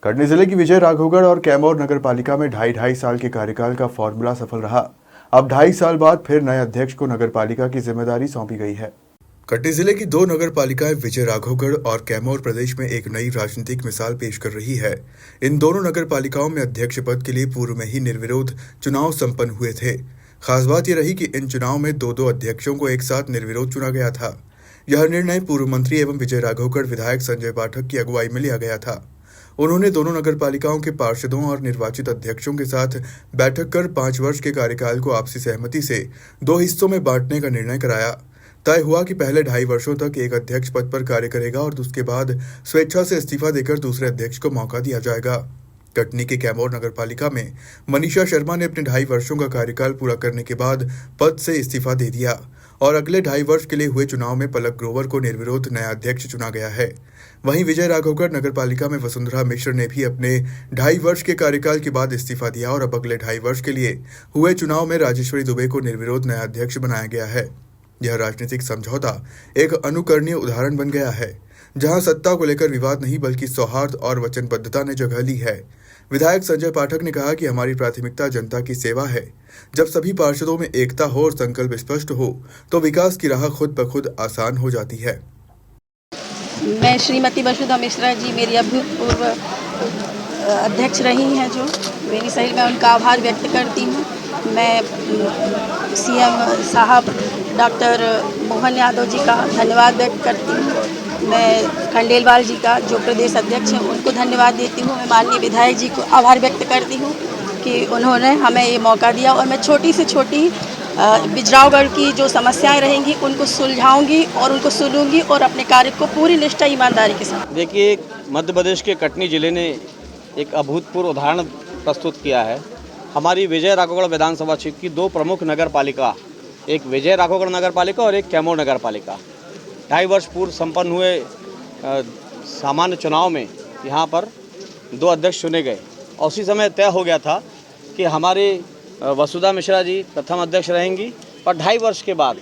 कटनी जिले की विजय राघवगढ़ और कैमूर नगर पालिका में 2.5 साल के कार्यकाल का फॉर्मूला सफल रहा। अब 2.5 साल बाद फिर नए अध्यक्ष को नगर पालिका की जिम्मेदारी सौंपी गई है। कटनी जिले की 2 नगर पालिकाएं विजय राघवगढ़ और कैमूर प्रदेश में एक नई राजनीतिक मिसाल पेश कर रही है। इन दोनों नगर पालिकाओं में अध्यक्ष पद के लिए पूर्व में ही निर्विरोध चुनाव संपन्न हुए थे। खास बात यह रही कि इन चुनाव में दो अध्यक्षों को एक साथ निर्विरोध चुना गया था। यह निर्णय पूर्व मंत्री एवं विजय राघवगढ़ विधायक संजय पाठक की अगुवाई में लिया गया था। उन्होंने दोनों नगर पालिकाओं के पार्षदों और निर्वाचित अध्यक्षों के साथ बैठक कर 5 वर्ष के कार्यकाल को आपसी सहमति से 2 हिस्सों में बांटने का निर्णय कराया। तय हुआ कि पहले 2.5 वर्षों तक एक अध्यक्ष पद पर कार्य करेगा और उसके बाद स्वेच्छा से इस्तीफा देकर दूसरे अध्यक्ष को मौका दिया जाएगा। कटनी के कैमूर नगर पालिका में मनीषा शर्मा ने अपने 2.5 वर्षों का कार्यकाल पूरा करने के बाद पद से इस्तीफा दे दिया और अगले 2.5 वर्ष के लिए हुए चुनाव में पलक ग्रोवर को निर्विरोध नया अध्यक्ष चुना गया है। वहीं विजय राघवगढ़ नगर पालिका में वसुंधरा मिश्र ने भी अपने 2.5 वर्ष के कार्यकाल के बाद इस्तीफा दिया और अब अगले 2.5 वर्ष के लिए हुए चुनाव में राजेश्वरी दुबे को निर्विरोध नया अध्यक्ष बनाया गया है। यह राजनीतिक समझौता एक अनुकरणीय उदाहरण बन गया है, जहां सत्ता को लेकर विवाद नहीं बल्कि सौहार्द और वचनबद्धता ने जगह ली है। विधायक संजय पाठक ने कहा कि हमारी प्राथमिकता जनता की सेवा है। जब सभी पार्षदों में एकता हो और संकल्प स्पष्ट हो तो विकास की राह खुद ब खुद आसान हो जाती है। मैं श्रीमती वसुधा मिश्रा जी मेरी अभूतपूर्व अध्यक्ष रही हैं, जो मेरी सही मैं उनका आभार व्यक्त करती हूँ। मैं सीएम साहब डॉक्टर मोहन यादव जी का धन्यवाद व्यक्त करती हूँ। मैं खंडेलवाल जी का जो प्रदेश अध्यक्ष हैं उनको धन्यवाद देती हूँ। मैं माननीय विधायक जी को आभार व्यक्त करती हूँ कि उन्होंने हमें ये मौका दिया और मैं छोटी से छोटी बिजरावगढ़ की जो समस्याएं रहेंगी उनको सुलझाऊंगी और उनको सुनूंगी और अपने कार्य को पूरी निष्ठा ईमानदारी के साथ। देखिए, मध्य प्रदेश के कटनी जिले ने एक अभूतपूर्व उदाहरण प्रस्तुत किया है। हमारी विजय राघवगढ़ विधानसभा क्षेत्र की 2 प्रमुख नगर पालिका, एक विजय राघवगढ़ नगर पालिका और एक कैमूर नगर पालिका, 2.5 वर्ष पूर्व संपन्न हुए सामान्य चुनाव में यहाँ पर 2 अध्यक्ष चुने गए और उसी समय तय हो गया था कि हमारे वसुधा मिश्रा जी प्रथम अध्यक्ष रहेंगी और 2.5 वर्ष के बाद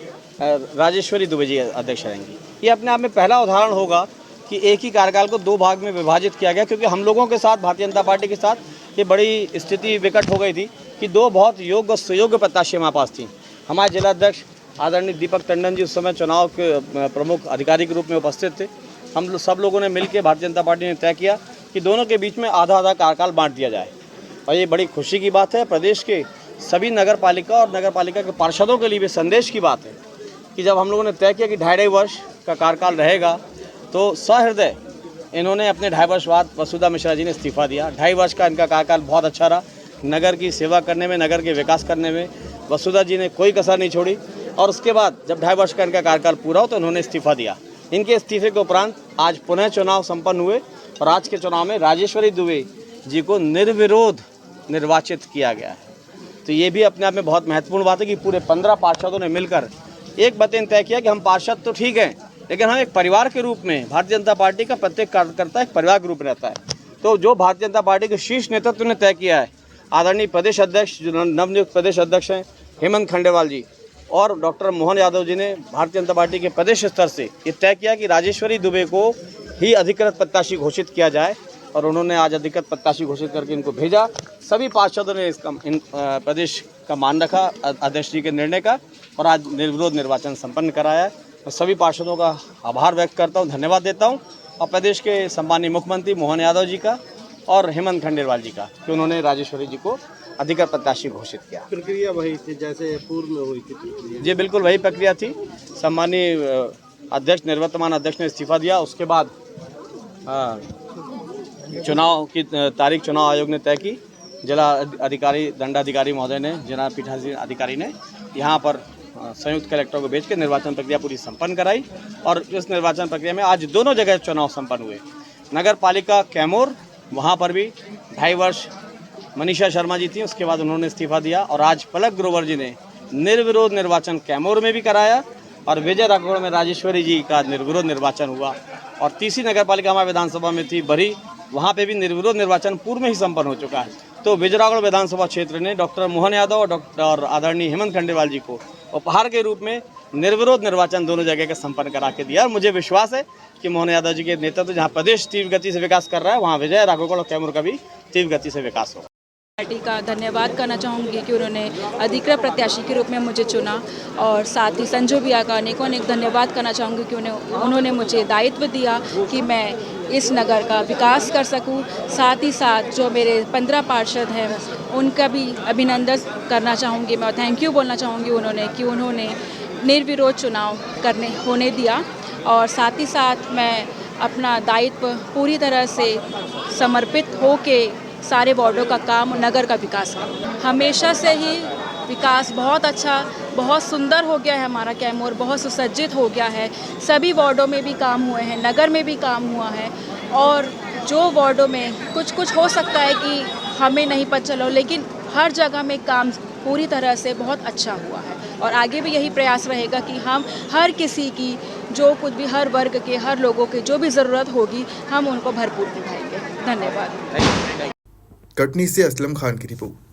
राजेश्वरी दुबे जी अध्यक्ष रहेंगी। ये अपने आप में पहला उदाहरण होगा कि एक ही कार्यकाल को 2 भाग में विभाजित किया गया, क्योंकि हम लोगों के साथ भारतीय जनता पार्टी के साथ ये बड़ी स्थिति विकट हो गई थी कि 2 बहुत योग्य और सुयोग्य प्रत्याशी हमारे पास थी। हमारे जिलाध्यक्ष आदरणीय दीपक टंडन जी उस समय चुनाव के प्रमुख अधिकारी के रूप में उपस्थित थे। हम सब लोगों ने मिलकर भारतीय जनता पार्टी ने तय किया कि दोनों के बीच में आधा आधा कार्यकाल बांट दिया जाए और ये बड़ी खुशी की बात है। प्रदेश के सभी नगर पालिका और नगर पालिका के पार्षदों के लिए भी संदेश की बात है कि जब हम लोगों ने तय किया कि 2.5 वर्ष का कार्यकाल रहेगा तो सहृदय इन्होंने अपने 2.5 वर्ष बाद वसुधा मिश्रा जी ने इस्तीफा दिया। 2.5 वर्ष का इनका कार्यकाल बहुत अच्छा रहा। नगर की सेवा करने में, नगर के विकास करने में वसुधा जी ने कोई कसर नहीं छोड़ी और उसके बाद जब 2.5 वर्ष का इनका कार्यकाल पूरा हो तो उन्होंने इस्तीफा दिया। इनके इस्तीफे के उपरांत आज पुनः चुनाव संपन्न हुए और आज के चुनाव में राजेश्वरी दुबे जी को निर्विरोध निर्वाचित किया गया है। तो ये भी अपने आप में बहुत महत्वपूर्ण बात है कि पूरे 15 पार्षदों ने मिलकर एक बातें तय किया कि हम पार्षद तो ठीक हैं, लेकिन हम एक परिवार के रूप में, भारतीय जनता पार्टी का प्रत्येक कार्यकर्ता एक परिवार के रूप में रहता है। तो जो भारतीय जनता पार्टी के शीर्ष नेतृत्व ने तय किया है, आदरणीय प्रदेश अध्यक्ष जो नवनियुक्त प्रदेश अध्यक्ष हैं हेमंत खंडेलवाल जी और डॉक्टर मोहन यादव जी ने भारतीय जनता पार्टी के प्रदेश स्तर से ये तय किया कि राजेश्वरी दुबे को ही अधिकृत प्रत्याशी घोषित किया जाए और उन्होंने आज अधिकृत प्रत्याशी घोषित करके इनको भेजा। सभी पार्षदों ने इसका प्रदेश का मान रखा अध्यक्ष जी के निर्णय का और आज निर्विरोध निर्वाचन संपन्न कराया है। मैं सभी पार्षदों का आभार व्यक्त करता हूं, धन्यवाद देता हूं और प्रदेश के सम्मानीय मुख्यमंत्री मोहन यादव जी का और हेमंत खंडेलवाल जी का कि उन्होंने राजेश्वरी जी को अधिकृत प्रत्याशी घोषित किया। प्रक्रिया वही थी जैसे पूर्व में हुई थी? जी बिल्कुल वही प्रक्रिया थी। सम्मानीय अध्यक्ष, निर्वर्तमान अध्यक्ष ने इस्तीफा दिया, उसके बाद चुनाव की तारीख चुनाव आयोग ने तय की। जिला अधिकारी दंडाधिकारी महोदय ने, जिला पीठासीन अधिकारी ने यहाँ पर संयुक्त कलेक्टर को भेज के निर्वाचन प्रक्रिया पूरी संपन्न कराई और इस निर्वाचन प्रक्रिया में आज दोनों जगह चुनाव संपन्न हुए। नगर पालिका कैमूर, वहाँ पर भी 2.5 वर्ष मनीषा शर्मा जी थी, उसके बाद उन्होंने इस्तीफा दिया और आज पलक ग्रोवर जी ने निर्विरोध निर्वाचन कैमूर में भी कराया और विजय राघवगढ़ में राजेश्वरी जी का निर्विरोध निर्वाचन हुआ। और तीसरी नगर पालिका हमारे विधानसभा में थी बरी, वहाँ पे भी निर्विरोध निर्वाचन पूर्व में ही संपन्न हो चुका है। तो विजय राघवगढ़ विधानसभा क्षेत्र ने डॉक्टर मोहन यादव और आदरणीय हेमंत खंडेलवाल जी को उपहार के रूप में निर्विरोध निर्वाचन दोनों जगह का संपन्न करा के दिया। और मुझे विश्वास है कि मोहन यादव जी के नेतृत्व जहाँ प्रदेश तीव्र गति से विकास कर रहा है, वहाँ विजय राघवगढ़ और कैमूर का भी तीव्र गति से विकास होगा। पार्टी का धन्यवाद करना चाहूँगी कि उन्होंने अधिकृत प्रत्याशी के रूप में मुझे चुना, और साथ ही संजू भैया का अनेक धन्यवाद करना चाहूँगी कि उन्होंने मुझे दायित्व दिया कि मैं इस नगर का विकास कर सकूं। साथ ही साथ जो मेरे 15 पार्षद हैं उनका भी अभिनंदन करना चाहूँगी मैं, और थैंक यू बोलना चाहूँगी उन्होंने निर्विरोध चुनाव होने दिया। और साथ ही साथ मैं अपना दायित्व पूरी तरह से समर्पित होके सारे वार्डों का काम, नगर का विकास करूँ। हमेशा से ही विकास बहुत अच्छा, बहुत सुंदर हो गया है हमारा कैमूर, बहुत सुसज्जित हो गया है। सभी वार्डों में भी काम हुए हैं, नगर में भी काम हुआ है, और जो वार्डों में कुछ हो सकता है कि हमें नहीं पता चलो, लेकिन हर जगह में काम पूरी तरह से बहुत अच्छा हुआ है। और आगे भी यही प्रयास रहेगा कि हम हर किसी की जो कुछ भी, हर वर्ग के, हर लोगों की जो भी ज़रूरत होगी हम उनको भरपूर दिखाएंगे। धन्यवाद। कटनी से असलम खान की रिपोर्ट।